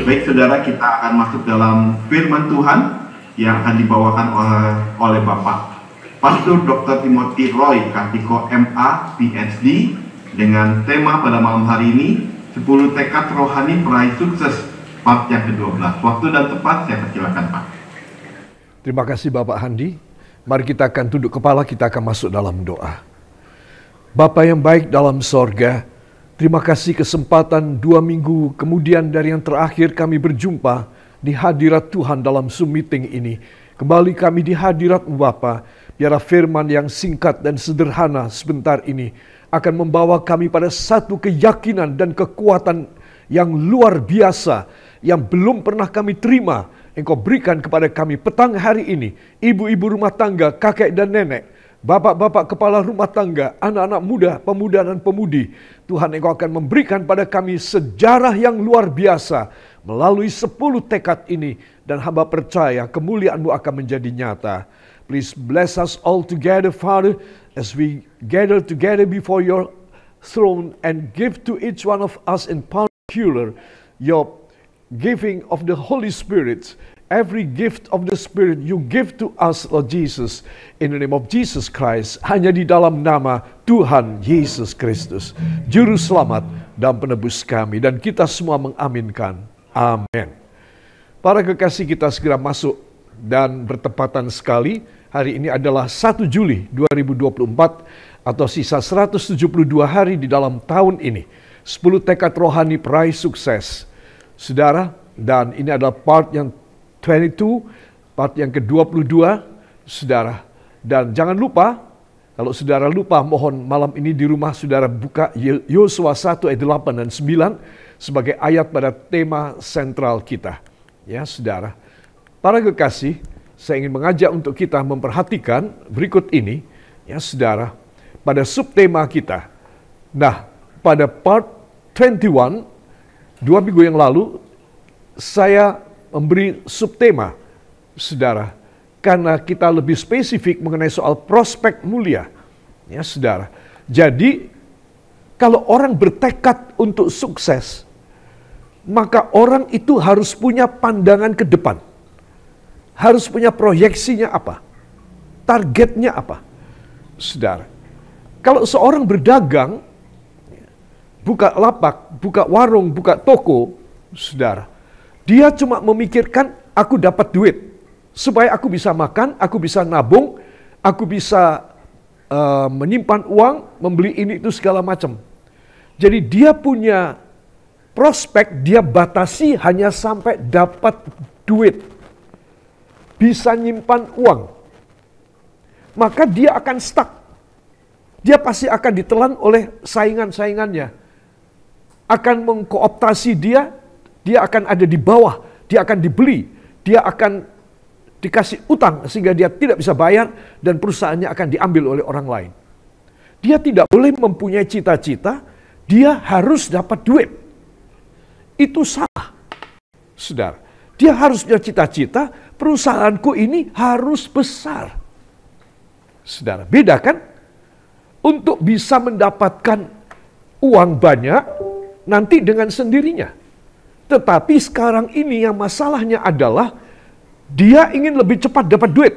Baik saudara, kita akan masuk dalam firman Tuhan yang akan dibawakan oleh Bapak Pastor Dr. Timothy Roy Kartiko MA PhD dengan tema pada malam hari ini 10 tekad rohani peraih sukses part yang ke-12. Waktu dan tempat saya persilakan Pak. Terima kasih Bapak Handi. Mari kita akan tunduk kepala, kita akan masuk dalam doa. Bapa yang baik dalam sorga, terima kasih kesempatan 2 minggu kemudian dari yang terakhir kami berjumpa di hadirat Tuhan dalam Zoom meeting ini. Kembali kami di hadirat Bapa, biarlah firman yang singkat dan sederhana sebentar ini akan membawa kami pada satu keyakinan dan kekuatan yang luar biasa yang belum pernah kami terima. Engkau berikan kepada kami petang hari ini, ibu-ibu rumah tangga, kakek dan nenek, bapak-bapak kepala rumah tangga, anak-anak muda, pemuda dan pemudi. Tuhan, Engkau akan memberikan pada kami sejarah yang luar biasa melalui 10 tekad ini. Dan hamba percaya kemuliaan-Mu akan menjadi nyata. Please bless us all together, Father, as we gather together before Your throne and give to each one of us in particular Your giving of the Holy Spirit, every gift of the Spirit you give to us, Lord Jesus, in the name of Jesus Christ, hanya di dalam nama Tuhan Yesus Kristus, Juru Selamat dan Penebus kami, dan kita semua mengaminkan. Amin. Para kekasih, kita segera masuk dan bertepatan sekali, hari ini adalah 1 Juli 2024 atau sisa 172 hari di dalam tahun ini. 10 tekad rohani peraih sukses. Saudara, dan ini adalah part yang 22, part yang ke-22, saudara. Dan jangan lupa, kalau saudara lupa, mohon malam ini di rumah saudara buka Yosua 1 ayat 8 dan 9 sebagai ayat pada tema sentral kita. Ya, saudara. Para kekasih, saya ingin mengajak untuk kita memperhatikan berikut ini, ya saudara, pada subtema kita. Nah, pada part 21, 2 minggu yang lalu, saya memberi subtema, saudara, karena kita lebih spesifik mengenai soal prospek mulia. Ya, saudara. Jadi, kalau orang bertekad untuk sukses, maka orang itu harus punya pandangan ke depan. Harus punya proyeksinya apa? Targetnya apa? Saudara, kalau seorang berdagang, buka lapak, buka warung, buka toko, saudara, dia cuma memikirkan aku dapat duit supaya aku bisa makan, aku bisa nabung, aku bisa menyimpan uang, membeli ini itu segala macam. Jadi dia punya prospek, dia batasi hanya sampai dapat duit, bisa nyimpan uang, maka dia akan stuck. Dia pasti akan ditelan oleh saingan-saingannya. Akan mengkooptasi dia akan ada di bawah, dia akan dibeli, dia akan dikasih utang sehingga dia tidak bisa bayar dan perusahaannya akan diambil oleh orang lain. Dia tidak boleh mempunyai cita-cita, dia harus dapat duit. Itu salah, saudara. Dia harus punya cita-cita, perusahaanku ini harus besar. Saudara, beda kan? Untuk bisa mendapatkan uang banyak, nanti dengan sendirinya. Tetapi sekarang ini yang masalahnya adalah dia ingin lebih cepat dapat duit.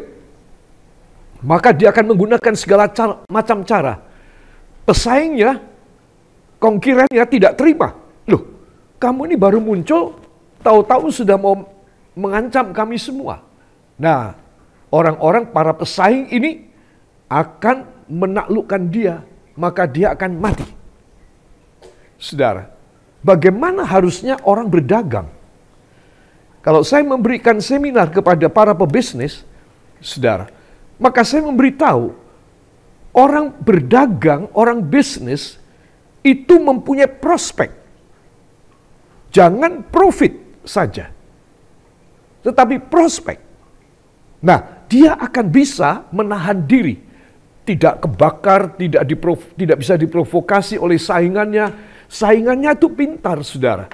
Maka dia akan menggunakan segala macam cara. Pesaingnya, konkurennya tidak terima. Loh, kamu ini baru muncul, tahu-tahu sudah mau mengancam kami semua. Nah, orang-orang para pesaing ini akan menaklukkan dia, maka dia akan mati. Saudara, bagaimana harusnya orang berdagang? Kalau saya memberikan seminar kepada para pebisnis, saudara, maka saya memberitahu orang berdagang, orang bisnis itu mempunyai prospek. Jangan profit saja, tetapi prospek. Nah, dia akan bisa menahan diri, tidak kebakar, tidak bisa diprovokasi oleh saingannya. Saingannya itu pintar, saudara.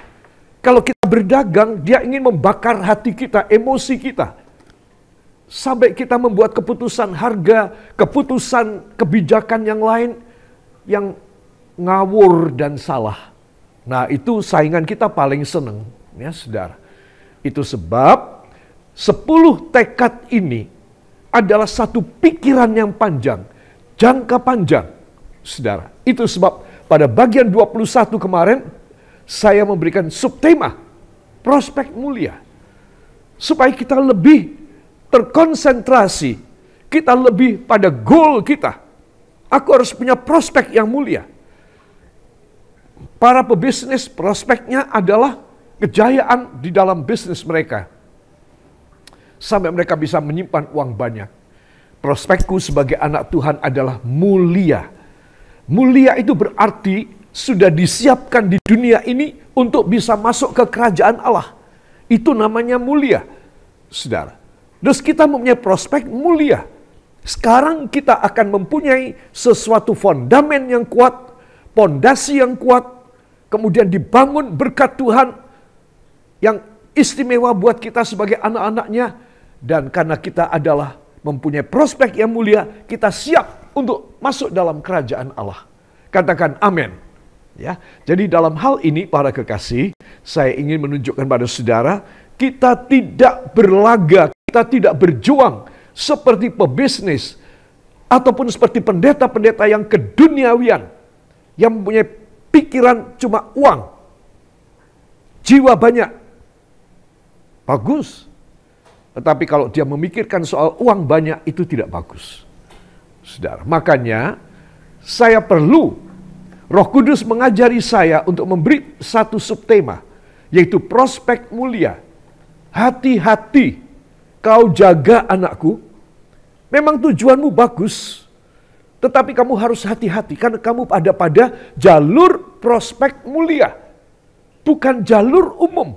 Kalau kita berdagang, dia ingin membakar hati kita, emosi kita. Sampai kita membuat keputusan harga, keputusan kebijakan yang lain yang ngawur dan salah. Nah, itu saingan kita paling seneng, ya saudara. Itu sebab 10 tekad ini adalah satu pikiran yang panjang, jangka panjang, saudara. Itu sebab pada bagian 21 kemarin, saya memberikan subtema, prospek mulia. Supaya kita lebih terkonsentrasi, kita lebih pada goal kita. Aku harus punya prospek yang mulia. Para pebisnis, prospeknya adalah kejayaan di dalam bisnis mereka. Sampai mereka bisa menyimpan uang banyak. Prospekku sebagai anak Tuhan adalah mulia. Mulia itu berarti sudah disiapkan di dunia ini untuk bisa masuk ke kerajaan Allah. Itu namanya mulia, saudara. Terus kita mempunyai prospek mulia. Sekarang kita akan mempunyai sesuatu fondamen yang kuat, pondasi yang kuat, kemudian dibangun berkat Tuhan yang istimewa buat kita sebagai anak-anaknya. Dan karena kita adalah mempunyai prospek yang mulia, kita siap untuk masuk dalam kerajaan Allah. Katakan amin. Ya, jadi dalam hal ini para kekasih, saya ingin menunjukkan pada saudara, kita tidak berlaga, kita tidak berjuang seperti pebisnis ataupun seperti pendeta-pendeta yang keduniawian, yang mempunyai pikiran cuma uang, jiwa banyak, bagus. Tetapi kalau dia memikirkan soal uang banyak, itu tidak bagus, saudara. Makanya saya perlu Roh Kudus mengajari saya untuk memberi satu subtema, yaitu prospek mulia. Hati-hati, kau jaga anakku. Memang tujuanmu bagus, tetapi kamu harus hati-hati karena kamu ada pada jalur prospek mulia, bukan jalur umum.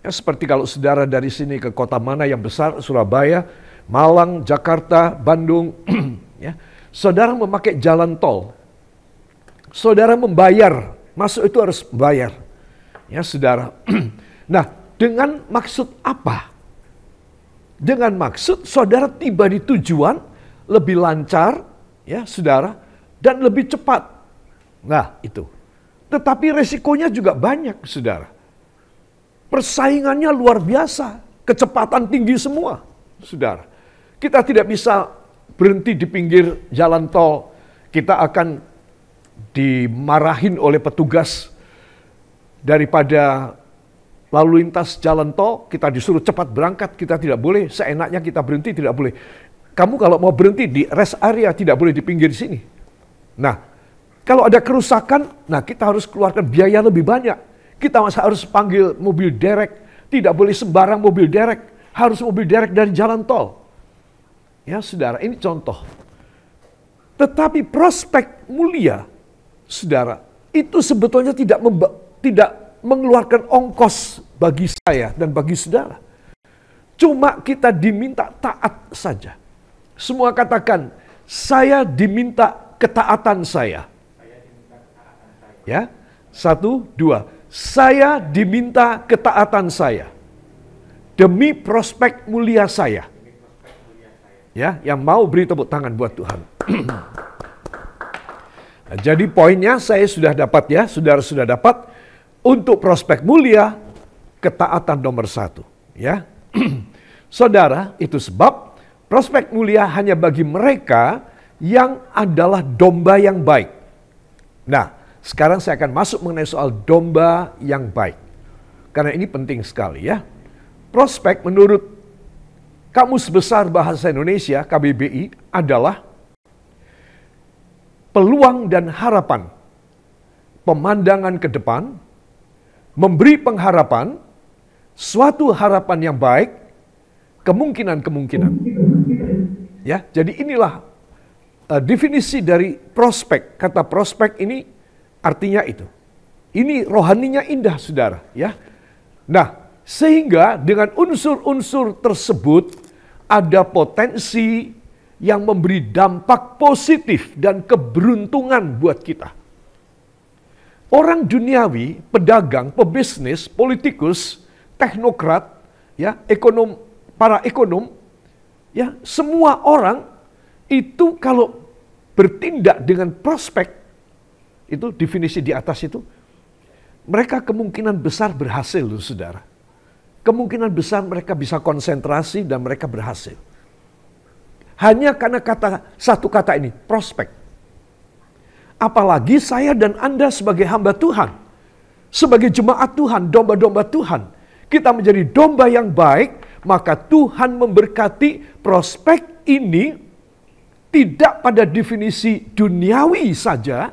Ya, seperti kalau saudara dari sini ke kota mana yang besar, Surabaya, Malang, Jakarta, Bandung, ya, saudara memakai jalan tol. Saudara membayar, masuk itu harus bayar. Ya, saudara. Nah, dengan maksud apa? Dengan maksud saudara tiba di tujuan lebih lancar, ya, saudara, dan lebih cepat. Nah, itu. Tetapi resikonya juga banyak, saudara. Persaingannya luar biasa, kecepatan tinggi semua, saudara. Kita tidak bisa berhenti di pinggir jalan tol. Kita akan dimarahin oleh petugas daripada lalu lintas jalan tol. Kita disuruh cepat berangkat, kita tidak boleh seenaknya kita berhenti, tidak boleh. Kamu kalau mau berhenti di rest area tidak boleh di pinggir sini. Nah, kalau ada kerusakan, nah kita harus keluarkan biaya lebih banyak. Kita harus panggil mobil derek, tidak boleh sembarang mobil derek, harus mobil derek dari jalan tol. Ya, saudara, ini contoh. Tetapi prospek mulia, saudara, itu sebetulnya tidak mengeluarkan ongkos bagi saya dan bagi saudara. Cuma kita diminta taat saja. Semua katakan, saya diminta ketaatan saya. Ya, 1, 2. Saya diminta ketaatan saya demi prospek mulia saya. Ya, yang mau beri tepuk tangan buat Tuhan. Nah, jadi poinnya saya sudah dapat ya, saudara sudah dapat. Untuk prospek mulia, ketaatan nomor 1. Ya, saudara, itu sebab prospek mulia hanya bagi mereka yang adalah domba yang baik. Nah, sekarang saya akan masuk mengenai soal domba yang baik. Karena ini penting sekali ya. Prospek menurut Kamus Besar Bahasa Indonesia, KBBI, adalah peluang dan harapan, pemandangan ke depan, memberi pengharapan, suatu harapan yang baik, kemungkinan-kemungkinan. Ya, jadi inilah definisi dari prospek. Kata prospek ini artinya itu. Ini rohaninya indah, saudara. Ya. Nah, sehingga dengan unsur-unsur tersebut ada potensi yang memberi dampak positif dan keberuntungan buat kita. Orang duniawi, pedagang, pebisnis, politikus, teknokrat, ya, para ekonom, ya, semua orang itu kalau bertindak dengan prospek, itu definisi di atas itu, mereka kemungkinan besar berhasil, saudara. kemungkinan besar mereka bisa konsentrasi dan mereka berhasil. Hanya karena satu kata ini, prospek. Apalagi saya dan Anda sebagai hamba Tuhan, sebagai jemaat Tuhan, domba-domba Tuhan, kita menjadi domba yang baik, maka Tuhan memberkati prospek ini tidak pada definisi duniawi saja,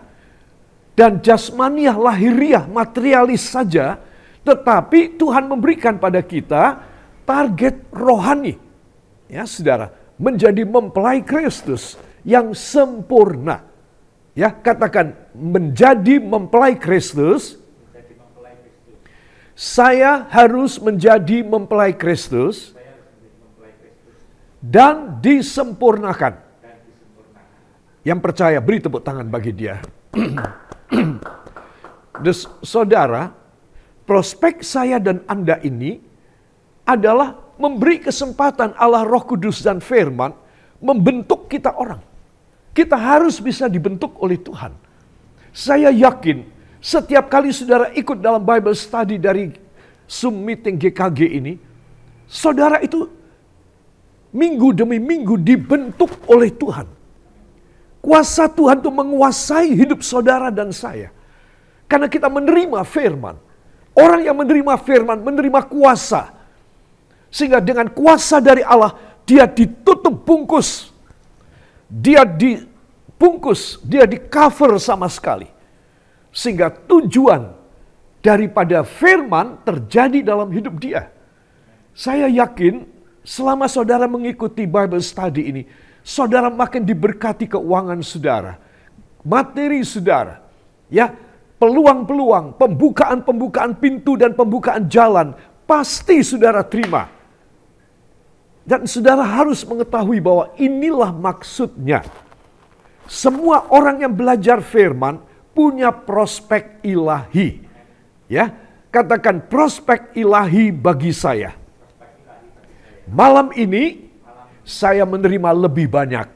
dan jasmaniah, lahiriah, materialis saja, tetapi Tuhan memberikan pada kita target rohani. Ya, saudara, menjadi mempelai Kristus yang sempurna. Ya, katakan menjadi mempelai Kristus. Saya harus menjadi mempelai Kristus dan disempurnakan. Yang percaya beri tepuk tangan bagi dia. Saudara, prospek saya dan Anda ini adalah memberi kesempatan Allah Roh Kudus dan Firman membentuk kita orang. Kita harus bisa dibentuk oleh Tuhan. Saya yakin setiap kali saudara ikut dalam Bible study dari Zoom meeting GKG ini, saudara itu minggu demi minggu dibentuk oleh Tuhan. Kuasa Tuhan itu menguasai hidup saudara dan saya. Karena kita menerima firman. Orang yang menerima firman, menerima kuasa. Sehingga dengan kuasa dari Allah, dia ditutup bungkus. Dia dibungkus, dia di cover sama sekali. Sehingga tujuan daripada firman terjadi dalam hidup dia. Saya yakin selama saudara mengikuti Bible study ini, saudara makin diberkati keuangan saudara, materi saudara, ya, peluang-peluang, pembukaan pintu dan pembukaan jalan, pasti saudara terima. Dan saudara harus mengetahui bahwa inilah maksudnya. Semua orang yang belajar firman punya prospek ilahi. Ya, katakan prospek ilahi bagi saya. Malam ini saya menerima lebih banyak.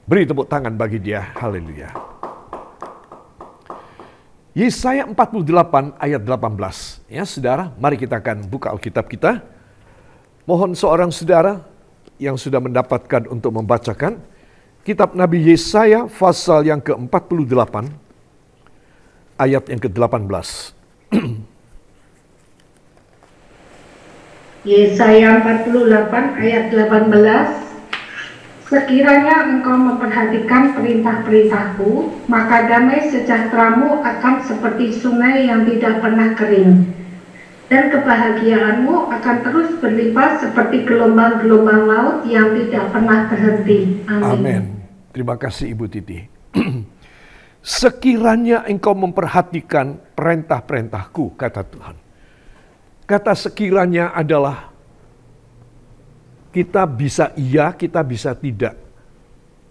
Beri tepuk tangan bagi dia. Haleluya. Yesaya 48 ayat 18. Ya, saudara, mari kita akan buka Alkitab kita. Mohon seorang saudara yang sudah mendapatkan untuk membacakan kitab Nabi Yesaya pasal yang ke-48 ayat yang ke-18. Yesaya 48 ayat 18. Sekiranya engkau memperhatikan perintah-perintahku, maka damai sejahteramu akan seperti sungai yang tidak pernah kering. Dan kebahagiaanmu akan terus berlimpah seperti gelombang-gelombang laut yang tidak pernah berhenti. Amin. Amin. Terima kasih Ibu Titi. Sekiranya engkau memperhatikan perintah-perintahku, kata Tuhan. Kata sekiranya adalah kita bisa iya, kita bisa tidak.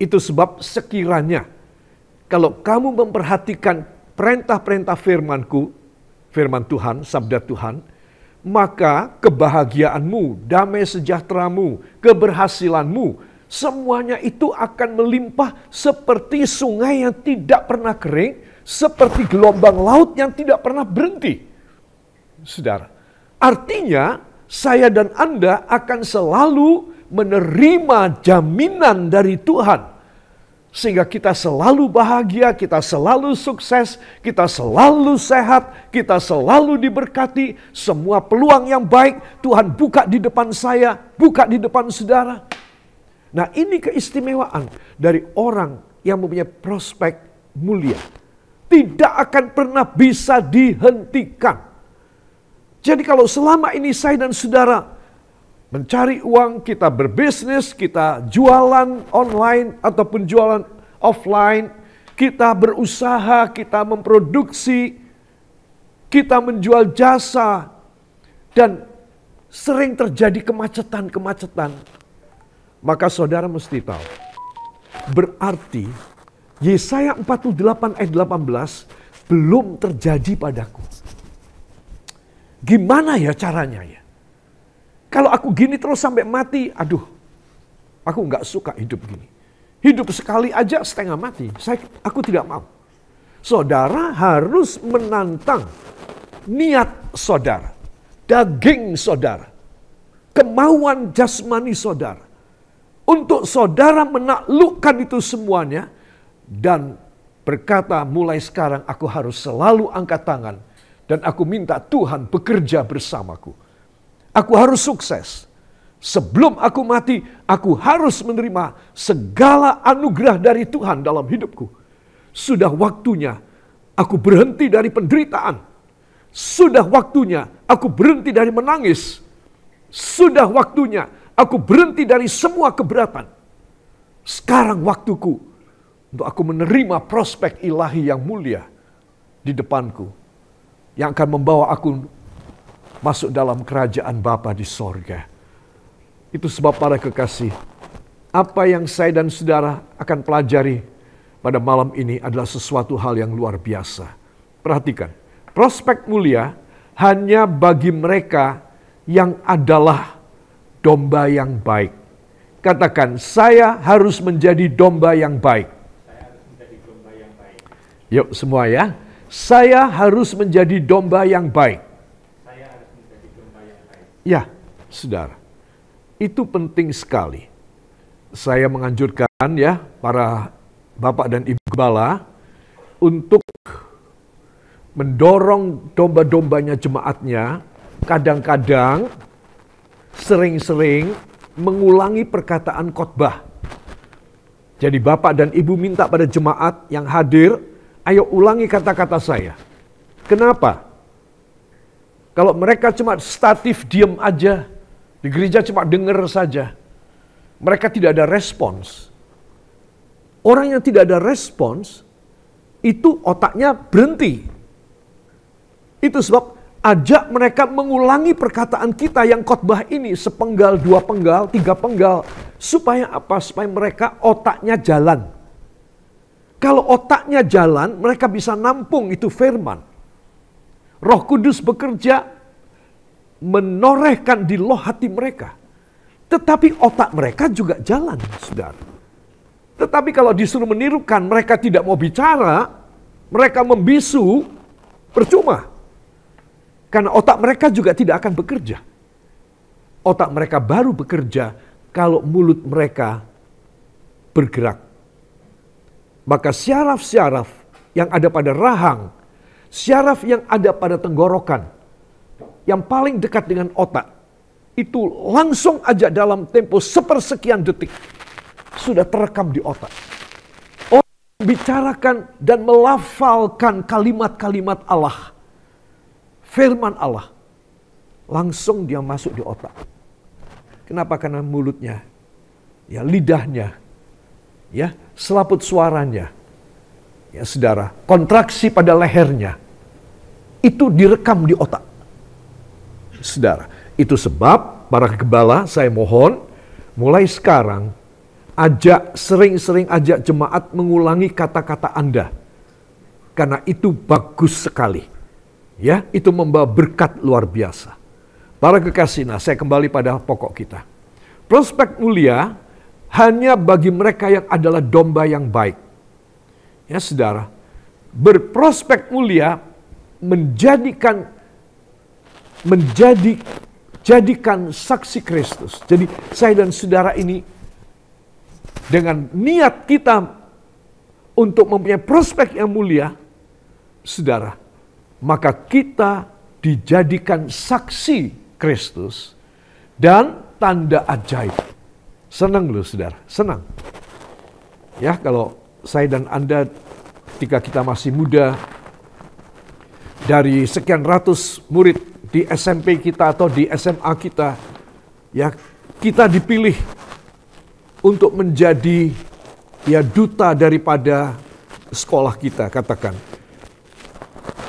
Itu sebab sekiranya kalau kamu memperhatikan perintah-perintah firmanku, firman Tuhan, sabda Tuhan, maka kebahagiaanmu, damai sejahteramu, keberhasilanmu, semuanya itu akan melimpah seperti sungai yang tidak pernah kering, seperti gelombang laut yang tidak pernah berhenti. Saudara, artinya saya dan Anda akan selalu menerima jaminan dari Tuhan. Sehingga kita selalu bahagia, kita selalu sukses, kita selalu sehat, kita selalu diberkati. Semua peluang yang baik Tuhan buka di depan saya, buka di depan saudara. Nah, ini keistimewaan dari orang yang mempunyai prospek mulia. Tidak akan pernah bisa dihentikan. Jadi kalau selama ini saya dan saudara mencari uang, kita berbisnis, kita jualan online ataupun jualan offline, kita berusaha, kita memproduksi, kita menjual jasa, dan sering terjadi kemacetan-kemacetan, maka saudara mesti tahu, berarti Yesaya 48 ayat 18 belum terjadi padaku. Gimana ya caranya ya? Kalau aku gini terus sampai mati, aduh, aku nggak suka hidup gini. Hidup sekali aja setengah mati, aku tidak mau. Saudara harus menantang niat saudara. daging saudara, kemauan jasmani saudara, untuk saudara menaklukkan itu semuanya dan berkata, mulai sekarang aku harus selalu angkat tangan dan aku minta Tuhan bekerja bersamaku. Aku harus sukses. Sebelum aku mati, aku harus menerima segala anugerah dari Tuhan dalam hidupku. Sudah waktunya aku berhenti dari penderitaan. Sudah waktunya aku berhenti dari menangis. Sudah waktunya aku berhenti dari semua keberatan. Sekarang waktuku untuk aku menerima prospek ilahi yang mulia di depanku, yang akan membawa aku masuk dalam kerajaan Bapa di sorga. Itu sebab para kekasih, apa yang saya dan saudara akan pelajari pada malam ini adalah sesuatu hal yang luar biasa. Perhatikan, prospek mulia hanya bagi mereka yang adalah domba yang baik. Katakan, saya harus menjadi domba yang baik. Saya harus menjadi domba yang baik. Yuk semua ya. Saya harus menjadi domba yang baik. Saya harus menjadi domba yang baik. Ya, saudara. Itu penting sekali. Saya menganjurkan ya para bapak dan ibu gembala untuk mendorong domba-dombanya jemaatnya kadang-kadang sering-sering mengulangi perkataan khotbah. Jadi bapak dan ibu minta pada jemaat yang hadir, ayo ulangi kata-kata saya. Kenapa? Kalau mereka cuma statif diam aja, di gereja cuma dengar saja, mereka tidak ada respons. Orang yang tidak ada respons, itu otaknya berhenti. Itu sebab ajak mereka mengulangi perkataan kita yang khotbah ini, sepenggal, dua penggal, tiga penggal. Supaya apa? Supaya mereka otaknya jalan. Kalau otaknya jalan, mereka bisa nampung itu firman. Roh Kudus bekerja menorehkan di loh hati mereka. Tetapi otak mereka juga jalan, saudara. Tetapi kalau disuruh menirukan, mereka tidak mau bicara, mereka membisu, percuma. Karena otak mereka juga tidak akan bekerja. Otak mereka baru bekerja kalau mulut mereka bergerak. Maka syaraf-syaraf yang ada pada rahang, syaraf yang ada pada tenggorokan, yang paling dekat dengan otak, itu langsung aja dalam tempo sepersekian detik sudah terekam di otak. Orang membicarakan dan melafalkan kalimat-kalimat Allah, firman Allah, langsung dia masuk di otak. Kenapa? Karena mulutnya, ya lidahnya, ya selaput suaranya, ya saudara, kontraksi pada lehernya, itu direkam di otak. Saudara, itu sebab para gembala saya mohon mulai sekarang sering-sering ajak jemaat mengulangi kata-kata Anda. Karena itu bagus sekali. Ya, itu membawa berkat luar biasa. Para kekasih, nah saya kembali pada pokok kita. Prospek mulia hanya bagi mereka yang adalah domba yang baik. Ya saudara, berprospek mulia jadikan saksi Kristus. Jadi saya dan saudara ini dengan niat kita untuk mempunyai prospek yang mulia, saudara, maka kita dijadikan saksi Kristus dan tanda ajaib. Senang loh saudara, senang. Ya kalau saya dan Anda ketika kita masih muda, dari sekian ratus murid di SMP kita atau di SMA kita, ya kita dipilih untuk menjadi ya duta daripada sekolah kita, katakan,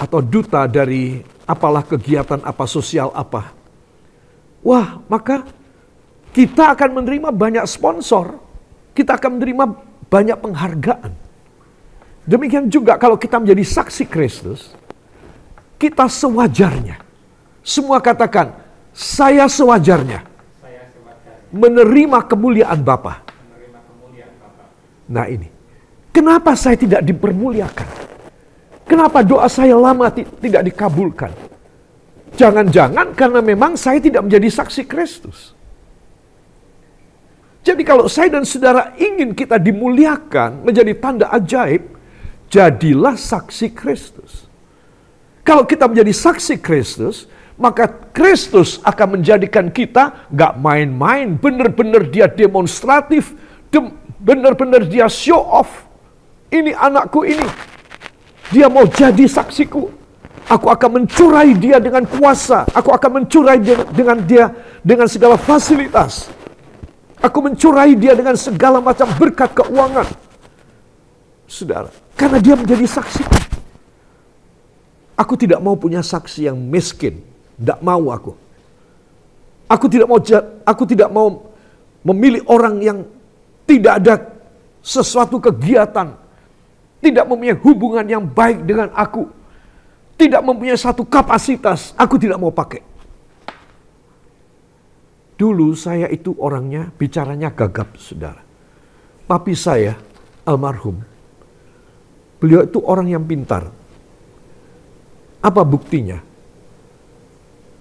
atau duta dari apalah kegiatan apa sosial apa. Wah, maka kita akan menerima banyak sponsor, kita akan menerima banyak penghargaan. Demikian juga kalau kita menjadi saksi Kristus, kita sewajarnya. Semua katakan, saya sewajarnya menerima kemuliaan Bapa. Nah ini, kenapa saya tidak dipermuliakan? Kenapa doa saya lama tidak dikabulkan? Jangan-jangan karena memang saya tidak menjadi saksi Kristus. Jadi kalau saya dan saudara ingin kita dimuliakan, menjadi tanda ajaib, jadilah saksi Kristus. Kalau kita menjadi saksi Kristus, maka Kristus akan menjadikan kita gak main-main, benar-benar dia demonstratif, benar-benar dia show off. Ini anakku ini, dia mau jadi saksiku. Aku akan mencurai dia dengan kuasa. Aku akan mencurai dengan dia dengan segala fasilitas. Aku mencurai dia dengan segala macam berkat keuangan. Saudara, karena dia menjadi saksi. Aku tidak mau punya saksi yang miskin. Tidak mau aku. Aku tidak mau memilih orang yang tidak ada sesuatu kegiatan. Tidak mempunyai hubungan yang baik dengan aku. Tidak mempunyai satu kapasitas. Aku tidak mau pakai. Dulu saya itu orangnya bicaranya gagap, saudara. Papi saya, almarhum. Beliau itu orang yang pintar. Apa buktinya?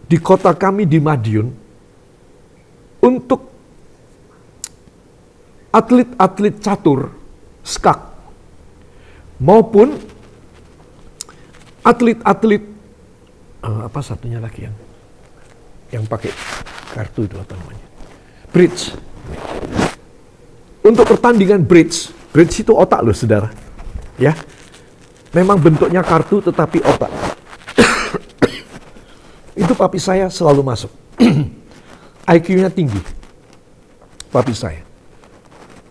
Di kota kami di Madiun, untuk atlet-atlet catur, skak, maupun atlet-atlet, apa satunya lagi yang pakai kartu itu apa namanya? Bridge. Untuk pertandingan bridge itu otak loh, saudara. Ya, memang bentuknya kartu tetapi otak. Itu papi saya selalu masuk. IQ-nya tinggi. Papi saya.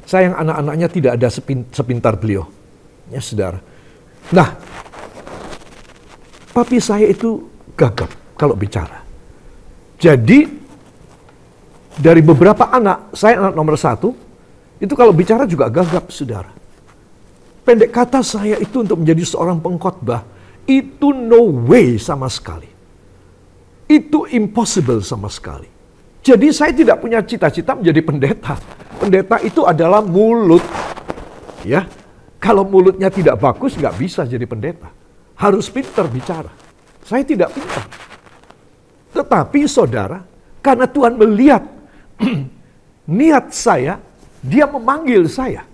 Sayang anak-anaknya tidak ada sepintar beliau. Ya, saudara. Nah, papi saya itu gagap kalau bicara. Jadi, dari beberapa anak, saya anak nomor 1, itu kalau bicara juga gagap, saudara. Pendek kata saya itu untuk menjadi seorang pengkhotbah, itu no way sama sekali. Itu impossible sama sekali. Jadi saya tidak punya cita-cita menjadi pendeta. Pendeta itu adalah mulut. Ya, kalau mulutnya tidak bagus, nggak bisa jadi pendeta. Harus pintar bicara. Saya tidak pintar. Tetapi saudara, karena Tuhan melihat niat saya, dia memanggil saya.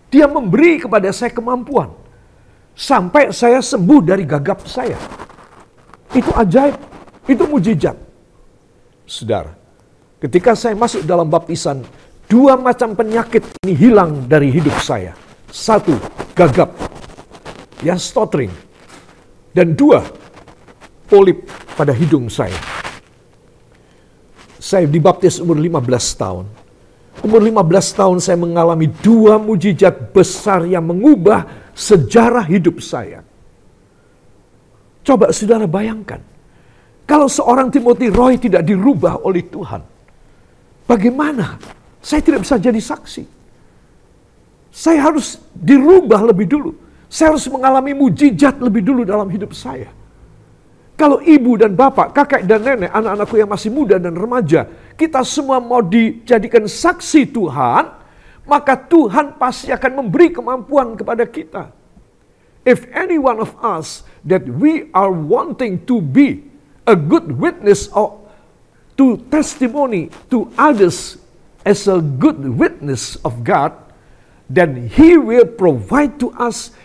Dia memberi kepada saya kemampuan. Sampai saya sembuh dari gagap saya. Itu ajaib. Itu mujizat. Saudara, ketika saya masuk dalam baptisan, 2 macam penyakit ini hilang dari hidup saya. 1, gagap. Ya, stuttering. Dan 2, polip pada hidung saya. Saya dibaptis umur 15 tahun. Umur 15 tahun saya mengalami 2 mujizat besar yang mengubah sejarah hidup saya. Coba saudara bayangkan. Kalau seorang Timothy Roy tidak dirubah oleh Tuhan, bagaimana? Saya tidak bisa jadi saksi. Saya harus dirubah lebih dulu. Saya harus mengalami mujizat lebih dulu dalam hidup saya. Kalau ibu dan bapak, kakek dan nenek, anak-anakku yang masih muda dan remaja, kita semua mau dijadikan saksi Tuhan, maka Tuhan pasti akan memberi kemampuan kepada kita. If any one of us that we are wanting to be a good witness or to testimony to others as a good witness of God, then He will provide to us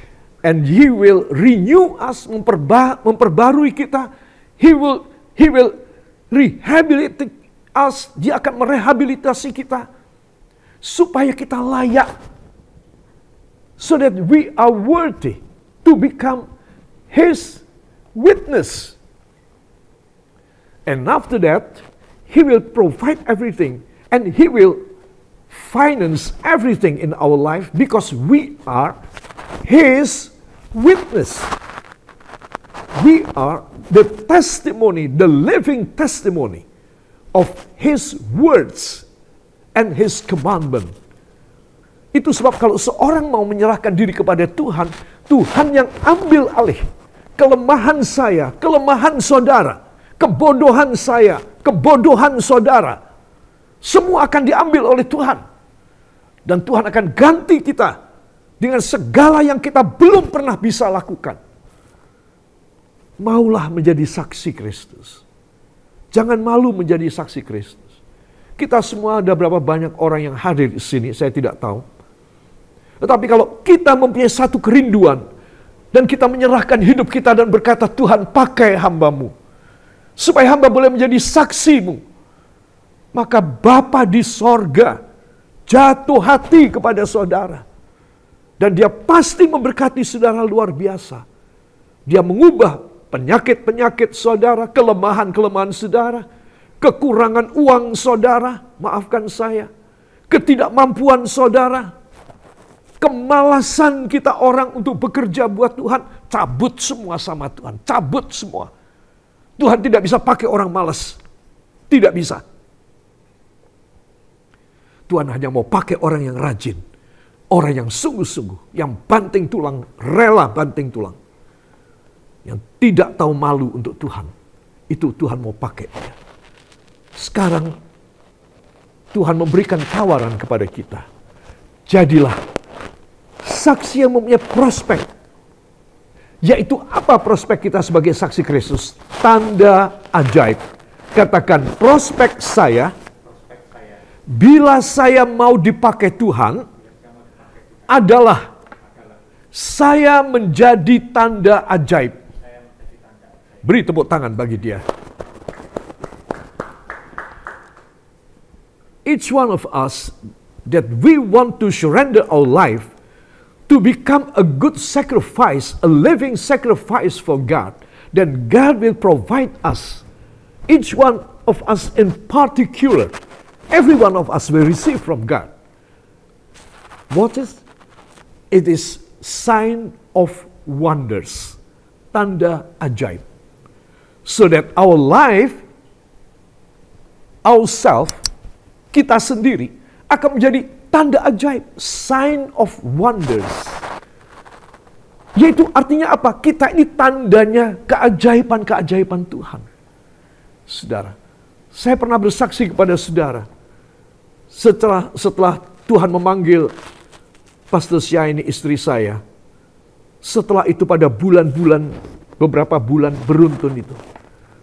and He will renew us, memperbarui kita. He will rehabilitate us. Dia akan merehabilitasi kita supaya kita layak, so that we are worthy to become His witness. And after that, He will provide everything and He will finance everything in our life because we are His witness. We are the testimony, the living testimony of His words and His commandment. Itu sebab kalau seorang mau menyerahkan diri kepada Tuhan, Tuhan yang ambil alih kelemahan saya, kelemahan saudara, kebodohan saya, kebodohan saudara, semua akan diambil oleh Tuhan. Dan Tuhan akan ganti kita dengan segala yang kita belum pernah bisa lakukan. Maulah menjadi saksi Kristus. Jangan malu menjadi saksi Kristus. Kita semua ada berapa banyak orang yang hadir di sini, saya tidak tahu. Tetapi kalau kita mempunyai satu kerinduan, dan kita menyerahkan hidup kita dan berkata, Tuhan pakai hamba-Mu, supaya hamba boleh menjadi saksi-Mu, maka Bapa di sorga jatuh hati kepada saudara. Dan dia pasti memberkati saudara luar biasa. Dia mengubah penyakit-penyakit saudara, kelemahan-kelemahan saudara, kekurangan uang saudara, maafkan saya, ketidakmampuan saudara, kemalasan kita orang untuk bekerja buat Tuhan, cabut semua sama Tuhan, cabut semua. Tuhan tidak bisa pakai orang malas, tidak bisa. Tuhan hanya mau pakai orang yang rajin, orang yang sungguh-sungguh, yang banting tulang, rela banting tulang, yang tidak tahu malu untuk Tuhan. Itu Tuhan mau pakai. Sekarang Tuhan memberikan tawaran kepada kita. Jadilah saksi yang mempunyai prospek. Yaitu apa prospek kita sebagai saksi Kristus? Tanda ajaib. Katakan, prospek saya, bila saya mau dipakai Tuhan, adalah saya menjadi tanda ajaib. Beri tepuk tangan bagi dia. Each one of us that we want to surrender our life to become a good sacrifice, a living sacrifice for God, then God will provide us. Each one of us in particular, every one of us will receive from God. What is? It is sign of wonders, tanda ajaib. So that our life, ourselves, kita sendiri akan menjadi tanda ajaib, sign of wonders. Yaitu artinya apa? Kita ini tandanya keajaiban-keajaiban Tuhan. Saudara, saya pernah bersaksi kepada saudara, setelah Tuhan memanggil Pastor Syahini istri saya, setelah itu pada beberapa bulan beruntun itu,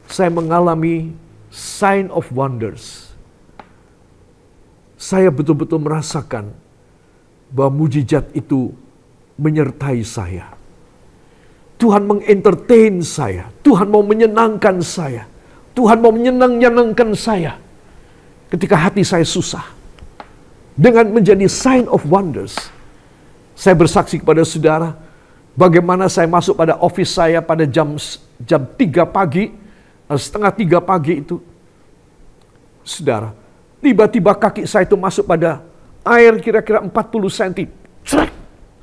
saya mengalami sign of wonders. Saya betul-betul merasakan bahwa mujizat itu menyertai saya. Tuhan mengentertain saya. Tuhan mau menyenangkan saya. Tuhan mau menyenangkan saya ketika hati saya susah. Dengan menjadi sign of wonders. Saya bersaksi kepada saudara, bagaimana saya masuk pada office saya pada jam 3 pagi, setengah 3 pagi itu. Saudara, tiba-tiba kaki saya itu masuk pada air kira-kira 40 cm.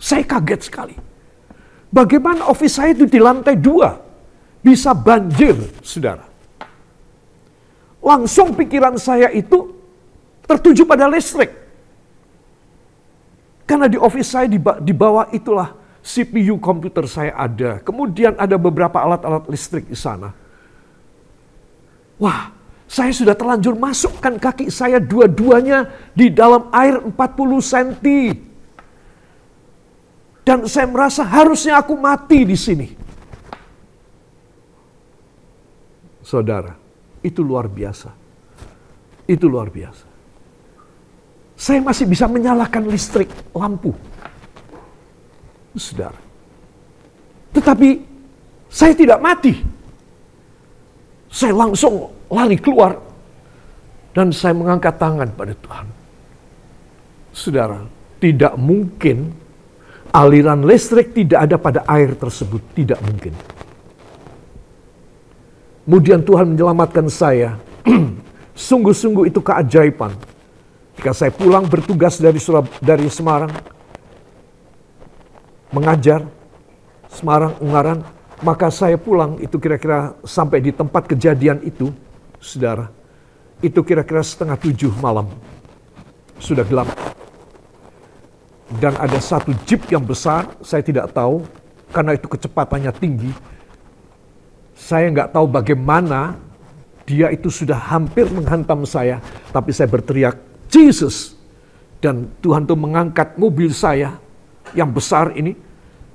Saya kaget sekali. Bagaimana office saya itu di lantai 2 bisa banjir, saudara. Langsung pikiran saya itu tertuju pada listrik. Karena di office saya di bawah itulah CPU komputer saya ada. Kemudian ada beberapa alat-alat listrik di sana. Wah, saya sudah terlanjur masukkan kaki saya dua-duanya di dalam air 40 cm. Dan saya merasa harusnya aku mati di sini. Saudara, itu luar biasa. Itu luar biasa. Saya masih bisa menyalakan listrik, lampu. Saudara. Tetapi saya tidak mati. Saya langsung lari keluar. Dan saya mengangkat tangan pada Tuhan. Saudara, tidak mungkin aliran listrik tidak ada pada air tersebut. Tidak mungkin. Kemudian Tuhan menyelamatkan saya. Sungguh-sungguh itu keajaiban. Ketika saya pulang bertugas dari Semarang, mengajar Semarang, Ungaran, maka saya pulang itu kira-kira sampai di tempat kejadian itu, saudara, itu kira-kira 6:30 malam, sudah gelap. Dan ada satu jeep yang besar, saya tidak tahu, karena itu kecepatannya tinggi. Saya nggak tahu bagaimana dia itu sudah hampir menghantam saya, tapi saya berteriak, Jesus! Dan Tuhan tuh mengangkat mobil saya yang besar ini.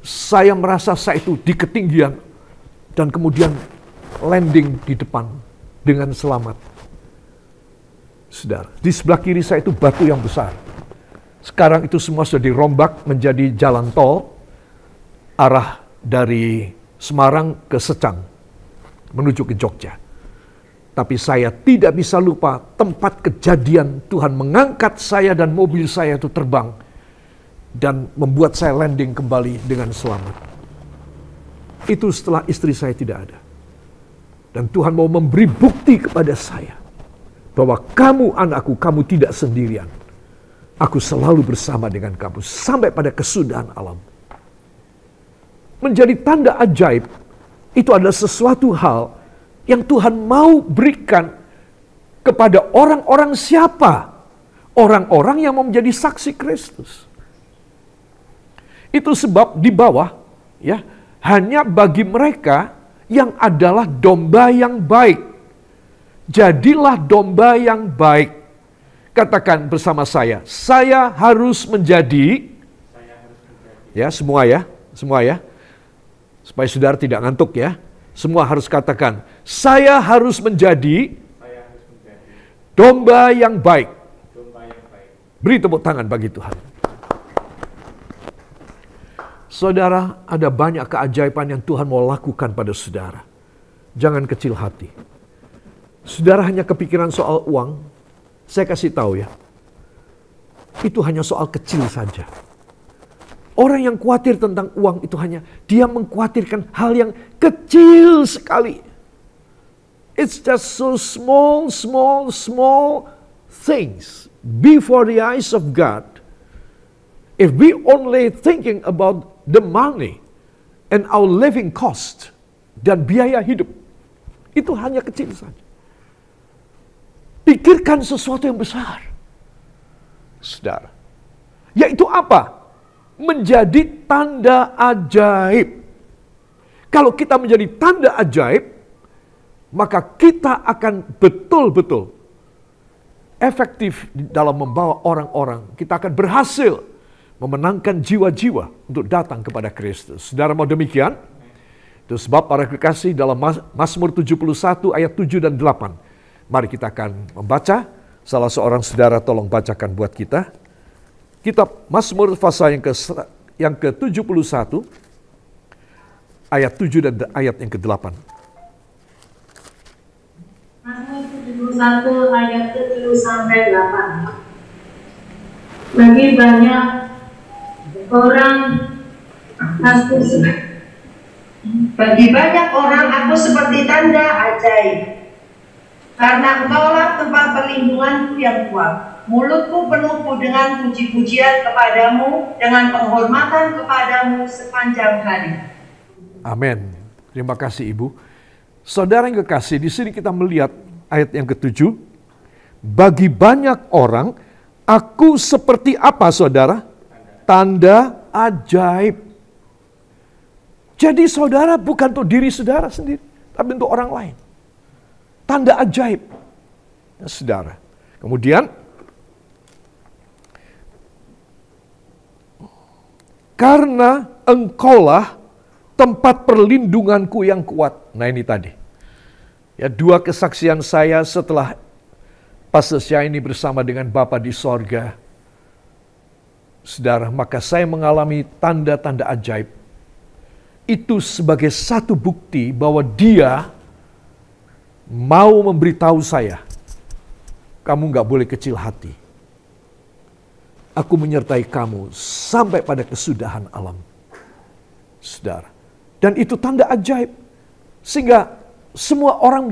Saya merasa saya itu di ketinggian. dan kemudian landing di depan dengan selamat. Saudara, di sebelah kiri saya itu batu yang besar. Sekarang itu semua sudah dirombak menjadi jalan tol arah dari Semarang ke Secang menuju ke Jogja. Tapi saya tidak bisa lupa tempat kejadian Tuhan mengangkat saya dan mobil saya itu terbang dan membuat saya landing kembali dengan selamat. Itu setelah istri saya tidak ada. Dan Tuhan mau memberi bukti kepada saya bahwa kamu anakku, kamu tidak sendirian. Aku selalu bersama dengan kamu sampai pada kesudahan alam. Menjadi tanda ajaib itu adalah sesuatu hal yang Tuhan mau berikan kepada orang-orang siapa? Orang-orang yang mau menjadi saksi Kristus. Itu sebab di bawah ya, hanya bagi mereka yang adalah domba yang baik. Jadilah domba yang baik. Katakan bersama saya harus menjadi, ya semua ya, supaya saudara tidak ngantuk ya. Semua harus katakan, saya harus menjadi domba yang baik. Beri tepuk tangan bagi Tuhan. Saudara, ada banyak keajaiban yang Tuhan mau lakukan pada saudara. Jangan kecil hati. Saudara hanya kepikiran soal uang, saya kasih tahu ya. Itu hanya soal kecil saja. Orang yang khawatir tentang uang itu hanya dia mengkhawatirkan hal yang kecil sekali. It's just so small things before the eyes of God. If we only thinking about the money and our living cost dan biaya hidup, itu hanya kecil saja. Pikirkan sesuatu yang besar, saudara. Yaitu apa? Menjadi tanda ajaib. Kalau kita menjadi tanda ajaib, maka kita akan betul-betul efektif dalam membawa orang-orang. Kita akan berhasil memenangkan jiwa-jiwa untuk datang kepada Kristus. Saudara mau demikian? Itu sebab para kekasih dalam Mazmur 71 ayat 7 dan 8. Mari kita akan membaca. Salah seorang saudara tolong bacakan buat kita. Kitab Mazmur pasal yang ke-71 ayat 7 dan ayat yang ke-8. Mazmur 71 ayat 7 sampai 8. Bagi banyak orang aku seperti tanda ajaib. Karena engkaulah tempat perlindunganku yang kuat. Mulutku penuh dengan puji-pujian kepadamu, dengan penghormatan kepadamu sepanjang hari. Amin. Terima kasih Ibu. Saudara yang kekasih, di sini kita melihat ayat yang ke-7. Bagi banyak orang, aku seperti apa saudara? Tanda ajaib. Jadi saudara bukan untuk diri saudara sendiri, tapi untuk orang lain. Tanda ajaib. Ya, saudara. Kemudian, karena engkaulah tempat perlindunganku yang kuat. Nah ini tadi. Ya, dua kesaksian saya setelah Pastor Syaini bersama dengan Bapa di sorga. Saudara, maka saya mengalami tanda-tanda ajaib. Itu sebagai satu bukti bahwa dia mau memberitahu saya, kamu gak boleh kecil hati. Aku menyertai kamu sampai pada kesudahan alam. Saudara. Dan itu tanda ajaib. Sehingga semua orang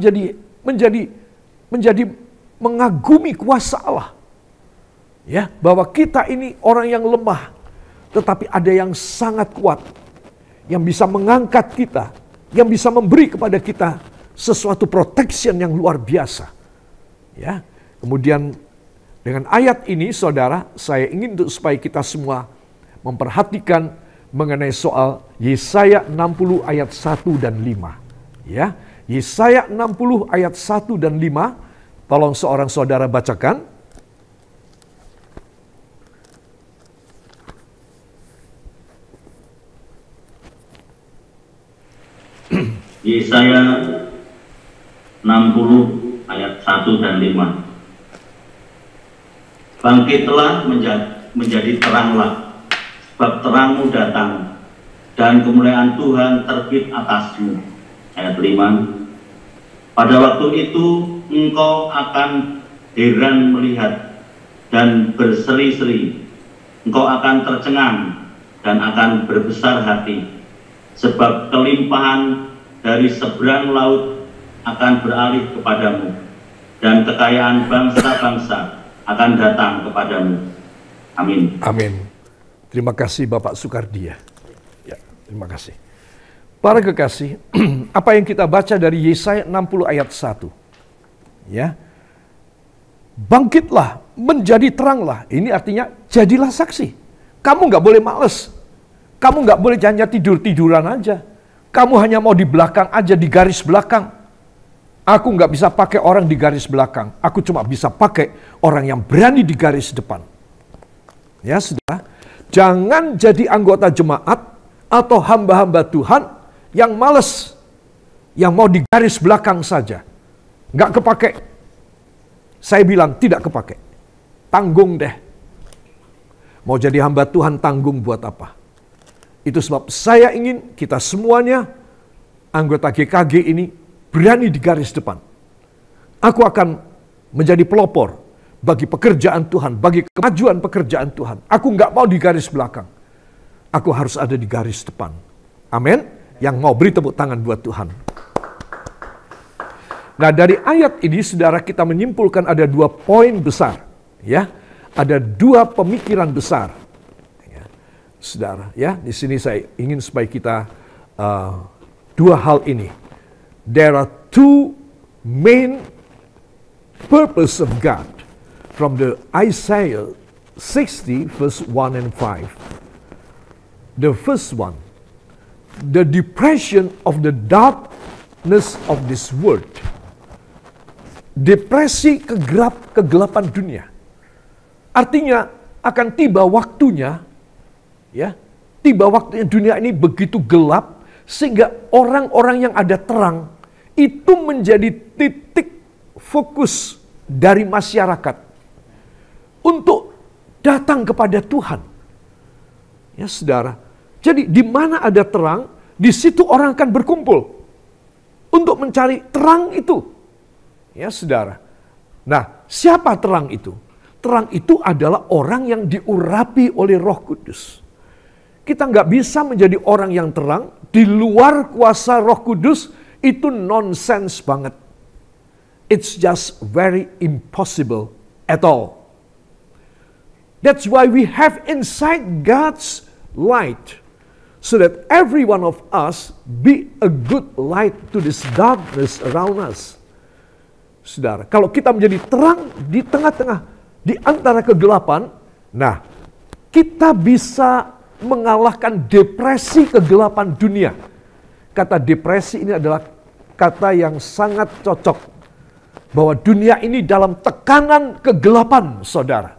menjadi mengagumi kuasa Allah. Ya, bahwa kita ini orang yang lemah, tetapi ada yang sangat kuat yang bisa mengangkat kita, yang bisa memberi kepada kita sesuatu protection yang luar biasa. Ya. Kemudian dengan ayat ini saudara, saya ingin supaya kita semua memperhatikan mengenai soal Yesaya 60 ayat 1 dan 5. Ya. Yesaya 60 ayat 1 dan 5. Tolong seorang saudara bacakan. Yesaya 60 ayat 1 dan 5. Bangkitlah menjadi teranglah, sebab terangmu datang, dan kemuliaan Tuhan terbit atasmu. Ayat 5. Pada waktu itu engkau akan heran melihat dan berseri-seri, engkau akan tercengang dan akan berbesar hati, sebab kelimpahan dari seberang laut akan beralih kepadamu, dan kekayaan bangsa-bangsa akan datang kepadamu. Amin. Amin. Terima kasih Bapak Sukardia. Ya, terima kasih. Para kekasih, apa yang kita baca dari Yesaya 60 ayat 1. Ya. Bangkitlah, menjadi teranglah. Ini artinya jadilah saksi. Kamu nggak boleh males. Kamu nggak boleh hanya tidur-tiduran aja. Kamu hanya mau di belakang aja, di garis belakang. Aku nggak bisa pakai orang di garis belakang. Aku cuma bisa pakai orang yang berani di garis depan. Ya sudah. Jangan jadi anggota jemaat atau hamba-hamba Tuhan yang males. Yang mau di garis belakang saja. Nggak kepake. Saya bilang tidak kepake. Tanggung deh. Mau jadi hamba Tuhan tanggung buat apa? Itu sebab saya ingin kita semuanya anggota GKG ini berani di garis depan. Aku akan menjadi pelopor bagi pekerjaan Tuhan, bagi kemajuan pekerjaan Tuhan. Aku nggak mau di garis belakang. Aku harus ada di garis depan. Amin. Yang mau beri tepuk tangan buat Tuhan. Nah, dari ayat ini saudara kita menyimpulkan ada 2 poin besar. Ya, ada 2 pemikiran besar. Ya, saudara, ya di sini saya ingin supaya kita 2 hal ini. There are 2 main purpose of God from the Isaiah 60 verse 1 and 5. The first one, the depression of the darkness of this world. Depresi kegelapan dunia. Artinya akan tiba waktunya, ya, tiba waktunya dunia ini begitu gelap sehingga orang-orang yang ada terang itu menjadi titik fokus dari masyarakat untuk datang kepada Tuhan. Ya saudara, jadi di mana ada terang, di situ orang akan berkumpul untuk mencari terang itu. Ya saudara. Nah, siapa terang itu? Terang itu adalah orang yang diurapi oleh Roh Kudus. Kita nggak bisa menjadi orang yang terang di luar kuasa Roh Kudus. Itu nonsense banget. It's just very impossible at all. That's why we have inside God's light. So that every one of us be a good light to this darkness around us. Saudara, kalau kita menjadi terang di tengah-tengah, di antara kegelapan, nah, kita bisa mengalahkan depresi kegelapan dunia. Kata depresi ini adalah kata yang sangat cocok. Bahwa dunia ini dalam tekanan kegelapan, saudara.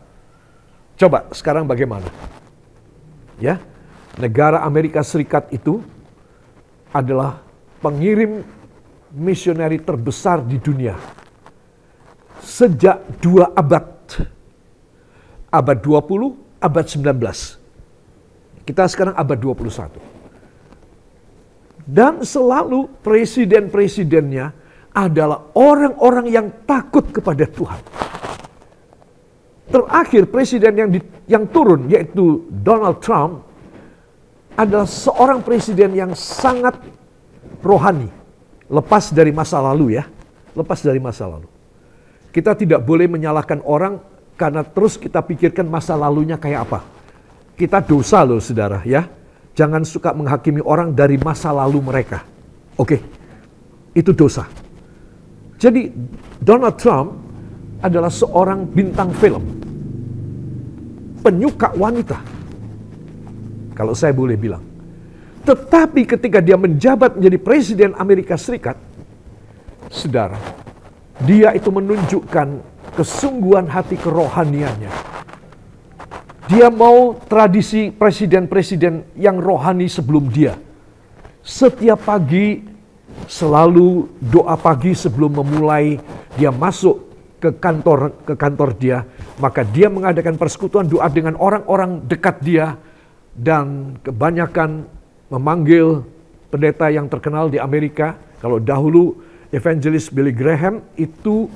Coba sekarang bagaimana? Ya, negara Amerika Serikat itu adalah pengirim misioneri terbesar di dunia. Sejak 2 abad. Abad 20, abad 19. Kita sekarang abad 21. Dan selalu presiden-presidennya adalah orang-orang yang takut kepada Tuhan. Terakhir presiden yang turun yaitu Donald Trump adalah seorang presiden yang sangat rohani. Lepas dari masa lalu ya. Lepas dari masa lalu. Kita tidak boleh menyalahkan orang karena terus kita pikirkan masa lalunya kayak apa. Kita dosa loh saudara ya. Jangan suka menghakimi orang dari masa lalu mereka. Oke, itu dosa. Jadi Donald Trump adalah seorang bintang film. Penyuka wanita. Kalau saya boleh bilang. Tetapi ketika dia menjabat menjadi presiden Amerika Serikat, saudara, dia itu menunjukkan kesungguhan hati kerohaniannya. Dia mau tradisi presiden-presiden yang rohani sebelum dia. Setiap pagi selalu doa pagi sebelum memulai dia masuk ke kantor dia, maka dia mengadakan persekutuan doa dengan orang-orang dekat dia, dan kebanyakan memanggil pendeta yang terkenal di Amerika. Kalau dahulu evangelis Billy Graham itu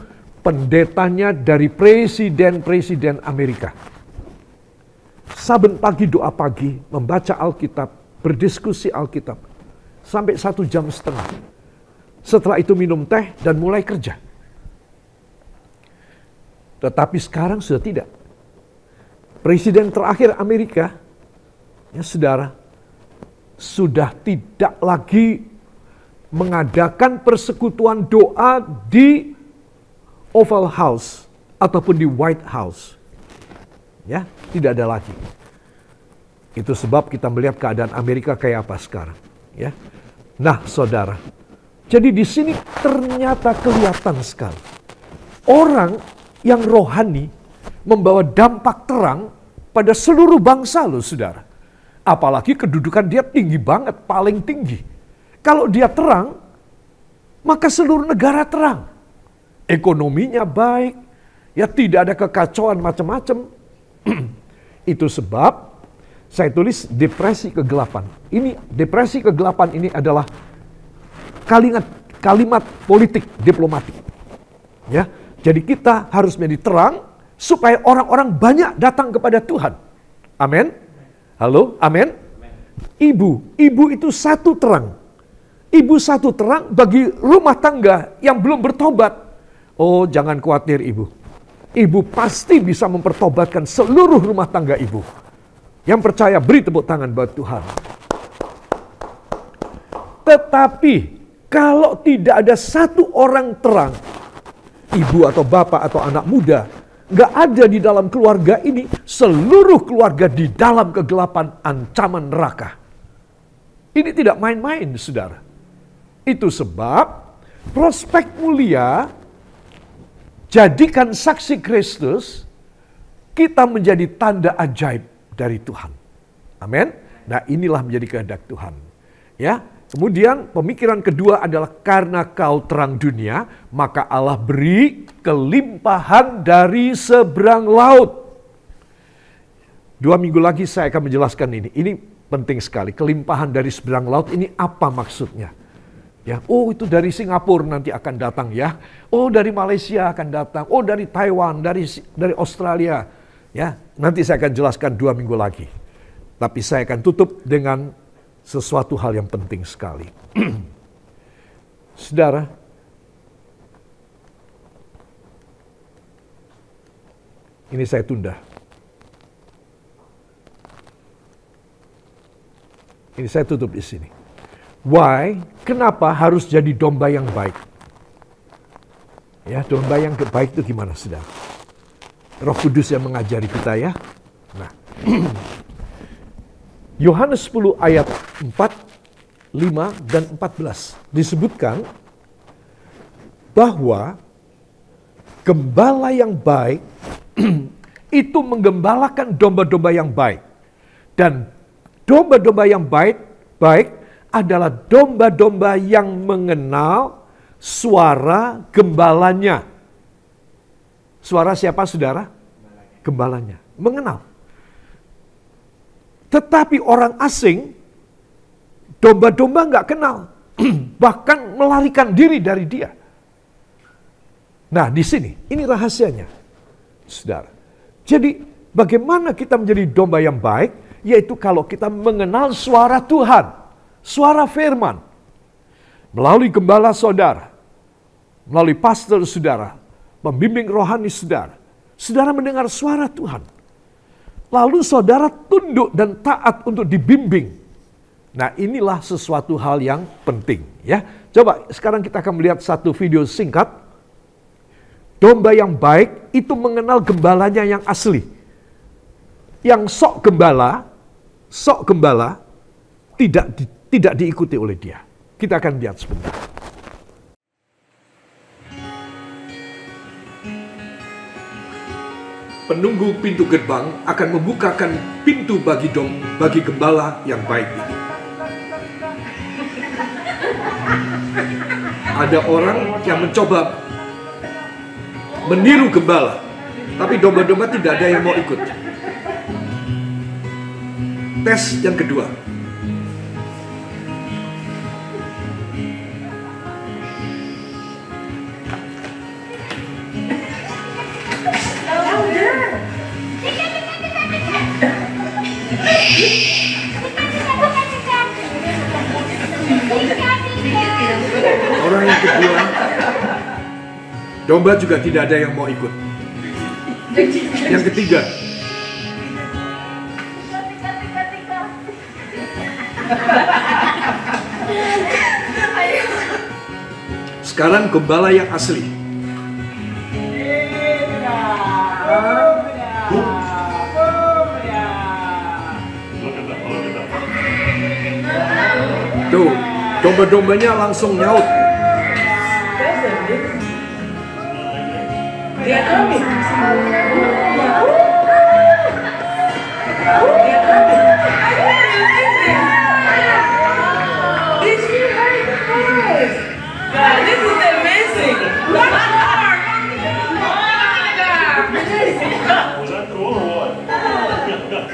pendetanya dari presiden Amerika. Saben pagi doa pagi, membaca Alkitab, berdiskusi Alkitab sampai 1,5 jam. Setelah itu minum teh dan mulai kerja. Tetapi sekarang sudah tidak. Presiden terakhir Amerika, ya saudara, sudah tidak lagi mengadakan persekutuan doa di Oval House ataupun di White House. Ya, tidak ada lagi. Itu sebab kita melihat keadaan Amerika kayak apa sekarang, ya. Nah, saudara, jadi di sini ternyata kelihatan sekali orang yang rohani membawa dampak terang pada seluruh bangsa loh, saudara. Apalagi kedudukan dia tinggi banget, paling tinggi. Kalau dia terang, maka seluruh negara terang. Ekonominya baik, ya tidak ada kekacauan macam-macam. Itu sebab saya tulis depresi kegelapan. Ini depresi kegelapan ini adalah kalimat politik diplomatik. Ya, jadi kita harus menjadi terang supaya orang-orang banyak datang kepada Tuhan. Amin. Halo, amin. Ibu itu satu terang. Ibu satu terang bagi rumah tangga yang belum bertobat. Oh, jangan khawatir ibu. Ibu pasti bisa mempertobatkan seluruh rumah tangga ibu. Yang percaya beri tepuk tangan buat Tuhan. Tetapi kalau tidak ada satu orang terang, ibu atau bapak atau anak muda, nggak ada di dalam keluarga ini, seluruh keluarga di dalam kegelapan ancaman neraka. Ini tidak main-main, saudara. Itu sebab prospek mulia, jadikan saksi Kristus, kita menjadi tanda ajaib dari Tuhan. Amin. Nah, inilah menjadi kehendak Tuhan. Ya. Kemudian pemikiran kedua adalah karena kau terang dunia, maka Allah beri kelimpahan dari seberang laut. 2 minggu lagi saya akan menjelaskan ini. Ini penting sekali. Kelimpahan dari seberang laut ini apa maksudnya? Ya, oh itu dari Singapura nanti akan datang ya. Oh dari Malaysia akan datang. Oh dari Taiwan, dari Australia. Ya, nanti saya akan jelaskan 2 minggu lagi. Tapi saya akan tutup dengan sesuatu hal yang penting sekali. Saudara, ini saya tunda. Ini saya tutup di sini. Why? Kenapa harus jadi domba yang baik? Ya, domba yang baik itu gimana, saudara? Roh Kudus yang mengajari kita ya. Nah, Yohanes 10 ayat 4, 5, dan 14 disebutkan bahwa gembala yang baik itu menggembalakan domba-domba yang baik. Dan domba-domba yang baik adalah domba-domba yang mengenal suara gembalanya. Suara siapa, saudara? Gembalanya. Mengenal. Tetapi orang asing, domba-domba nggak kenal. Bahkan melarikan diri dari dia. Nah, di sini, ini rahasianya. Saudara. Jadi, bagaimana kita menjadi domba yang baik? Yaitu kalau kita mengenal suara Tuhan. Suara firman. Melalui gembala saudara. Melalui pastor saudara. Pembimbing rohani saudara. Saudara mendengar suara Tuhan. Lalu saudara tunduk dan taat untuk dibimbing. Nah, inilah sesuatu hal yang penting ya. Coba sekarang kita akan melihat satu video singkat. Domba yang baik itu mengenal gembalanya yang asli. Yang sok gembala tidak diikuti oleh dia. Kita akan lihat sebentar. Penunggu pintu gerbang akan membukakan pintu bagi gembala yang baik ini. Ada orang yang mencoba meniru gembala, tapi domba-domba tidak ada yang mau ikut. Tes yang kedua. Orang yang kedua, domba juga tidak ada yang mau ikut. Yang ketiga, sekarang gembala yang asli. Tuh, domba-dombanya langsung nyaut.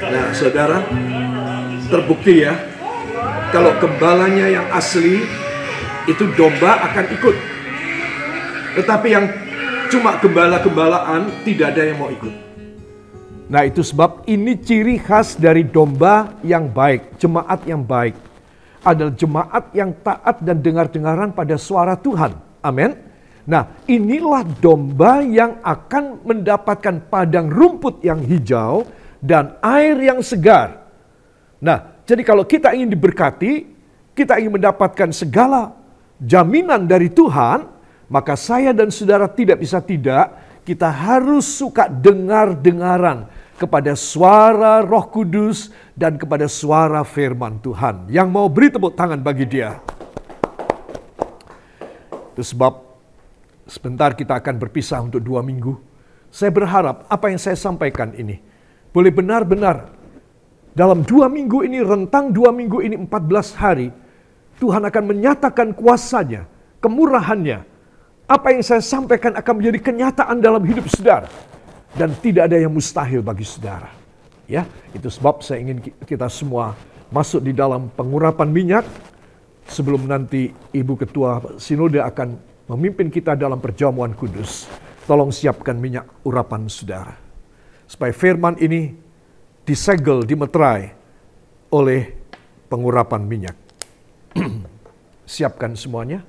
Nah, saudara, terbukti ya, kalau gembalanya yang asli, itu domba akan ikut. Tetapi yang cuma gembala-gembalaan, tidak ada yang mau ikut. Nah, itu sebab ini ciri khas dari domba yang baik, jemaat yang baik. Adalah jemaat yang taat dan dengar-dengaran pada suara Tuhan. Amin. Nah, inilah domba yang akan mendapatkan padang rumput yang hijau dan air yang segar. Nah, jadi kalau kita ingin diberkati, kita ingin mendapatkan segala jaminan dari Tuhan, maka saya dan saudara tidak bisa tidak, kita harus suka dengar-dengaran kepada suara Roh Kudus dan kepada suara firman Tuhan. Yang mau beri tepuk tangan bagi dia. Itu sebab sebentar kita akan berpisah untuk 2 minggu. Saya berharap apa yang saya sampaikan ini boleh benar-benar dalam 2 minggu ini, rentang 2 minggu ini 14 hari, Tuhan akan menyatakan kuasanya, kemurahannya. Apa yang saya sampaikan akan menjadi kenyataan dalam hidup saudara. Dan tidak ada yang mustahil bagi saudara. Ya, itu sebab saya ingin kita semua masuk di dalam pengurapan minyak. Sebelum nanti Ibu Ketua Sinode akan memimpin kita dalam perjamuan kudus. Tolong siapkan minyak urapan saudara. Supaya firman ini disegel, dimeterai oleh pengurapan minyak. Siapkan semuanya.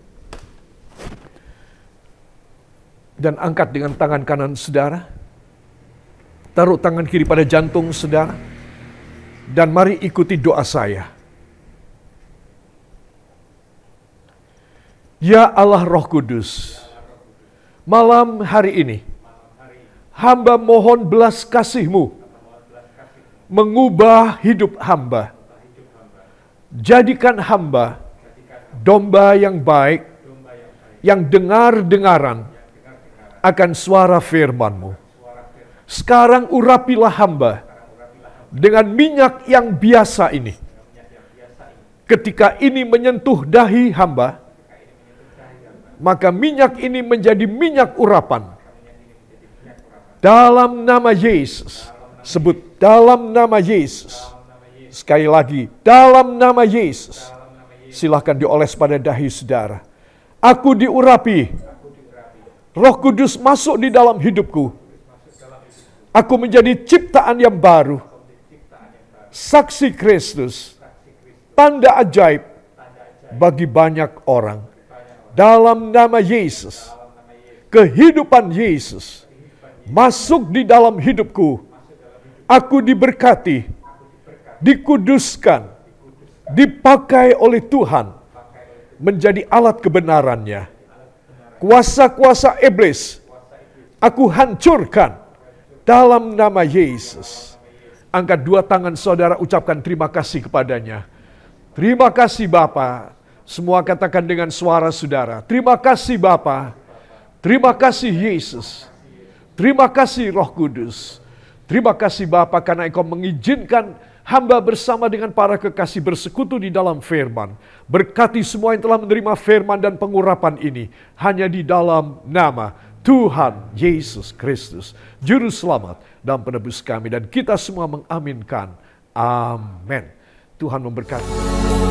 Dan angkat dengan tangan kanan saudara. Taruh tangan kiri pada jantung saudara. Dan mari ikuti doa saya. Ya Allah Roh Kudus, malam hari ini, hamba mohon belas kasih-Mu mengubah hidup hamba. Jadikan hamba domba yang baik, yang dengar-dengaran akan suara firman-Mu. Sekarang urapilah hamba dengan minyak yang biasa ini. Ketika ini menyentuh dahi hamba, maka minyak ini menjadi minyak urapan. Dalam nama Yesus. Sebut dalam nama Yesus. Sekali lagi, dalam nama Yesus. Silahkan dioles pada dahi saudara. Aku diurapi. Roh Kudus masuk di dalam hidupku. Aku menjadi ciptaan yang baru. Saksi Kristus. Tanda ajaib bagi banyak orang. Dalam nama Yesus. Kehidupan Yesus masuk di dalam hidupku. Aku diberkati, dikuduskan, dipakai oleh Tuhan menjadi alat kebenarannya. Kuasa-kuasa iblis aku hancurkan dalam nama Yesus. Angkat 2 tangan saudara, ucapkan terima kasih kepadanya. Terima kasih Bapa. Semua katakan dengan suara saudara. Terima kasih Bapa. Terima kasih Yesus. Terima kasih Roh Kudus. Terima kasih Bapa karena Engkau mengizinkan hamba bersama dengan para kekasih bersekutu di dalam firman. Berkati semua yang telah menerima firman dan pengurapan ini hanya di dalam nama Tuhan Yesus Kristus, Juru Selamat dan Penebus kami. Dan kita semua mengaminkan. Amin. Tuhan memberkati.